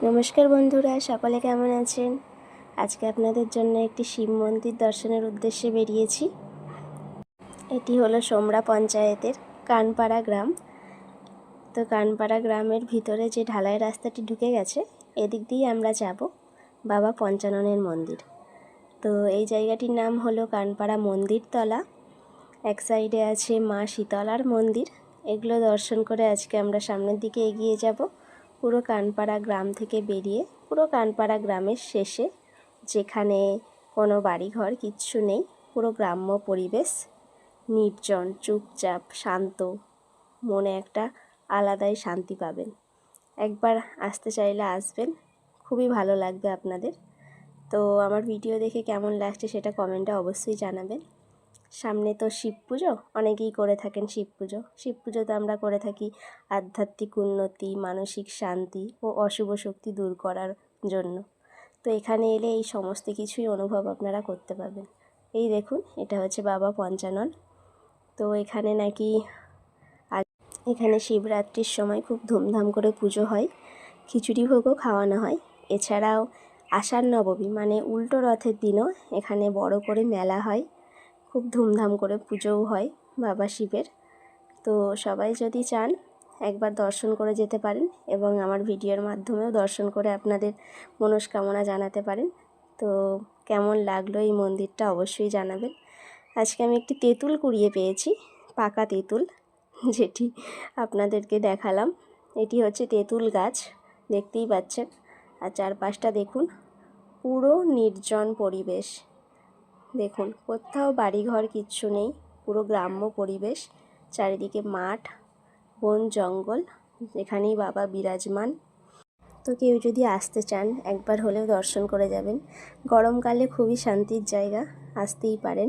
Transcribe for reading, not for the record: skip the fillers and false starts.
নমস্কার বন্ধুরা, সকলে কেমন আছেন? আজকে আপনাদের জন্য একটি শিব মন্দির দর্শনের উদ্দেশ্যে বেরিয়েছি। এটি হলো সোমরা পঞ্চায়েতের কানপাড়া গ্রাম। তো কানপাড়া গ্রামের ভিতরে যে ঢালাই রাস্তাটি ঢুকে গেছে, এদিক দিয়ে আমরা যাব বাবা পঞ্চাননের মন্দির। তো এই জায়গাটির নাম হলো কানপাড়া মন্দিরতলা। এক সাইডে আছে মা শীতলার মন্দির। এগুলো দর্শন করে আজকে আমরা সামনের দিকে এগিয়ে যাব। পুরো কানপাড়া গ্রাম থেকে বেরিয়ে পুরো কানপাড়া গ্রামের শেষে, যেখানে কোনো বাড়িঘর কিচ্ছু নেই, পুরো গ্রাম্য পরিবেশ, নির্জন, চুপচাপ, শান্ত, মনে একটা আলাদাই শান্তি পাবেন। একবার আসতে চাইলে আসবেন, খুবই ভালো লাগবে আপনাদের। তো আমার ভিডিও দেখে কেমন লাগছে সেটা কমেন্টে অবশ্যই জানাবেন। সামনে তো শিব পুজো, অনেকেই করে থাকেন শিব পুজো। শিব পুজোতে আমরা করে থাকি আধ্যাত্মিক উন্নতি, মানসিক শান্তি ও অশুভ শক্তি দূর করার জন্য। তো এখানে এলে এই সমস্ত কিছুই অনুভব আপনারা করতে পারবেন। এই দেখুন, এটা হচ্ছে বাবা পঞ্চানন। তো এখানে নাকি এখানে শিবরাত্রির সময় খুব ধুমধাম করে পুজো হয়, খিচুড়ি ভোগও খাওয়ানো হয়। এছাড়াও আষাঢ় নবমী মানে উল্টো রথের দিনও এখানে বড় করে মেলা হয়, খুব ধুমধাম করে পুজোও হয় বাবা শিবের। তো সবাই যদি চান একবার দর্শন করে যেতে পারেন এবং আমার ভিডিওর মাধ্যমেও দর্শন করে আপনাদের মনস্কামনা জানাতে পারেন। তো কেমন লাগলো এই মন্দিরটা অবশ্যই জানাবেন। আজকে আমি একটি তেঁতুল কুড়িয়ে পেয়েছি, পাকা তেঁতুল, যেটি আপনাদেরকে দেখালাম। এটি হচ্ছে তেঁতুল গাছ, দেখতেই পাচ্ছেন। আর চারপাশটা দেখুন, পুরো নির্জন পরিবেশ। দেখুন, কোথাও বাড়িঘর কিচ্ছু নেই, পুরো গ্রাম্য পরিবেশ, চারিদিকে মাঠ, বন জঙ্গল, এখানেই বাবা বিরাজমান। তো কেউ যদি আসতে চান একবার হলেও দর্শন করে যাবেন। গরমকালে খুবই শান্তির জায়গা, আসতেই পারেন।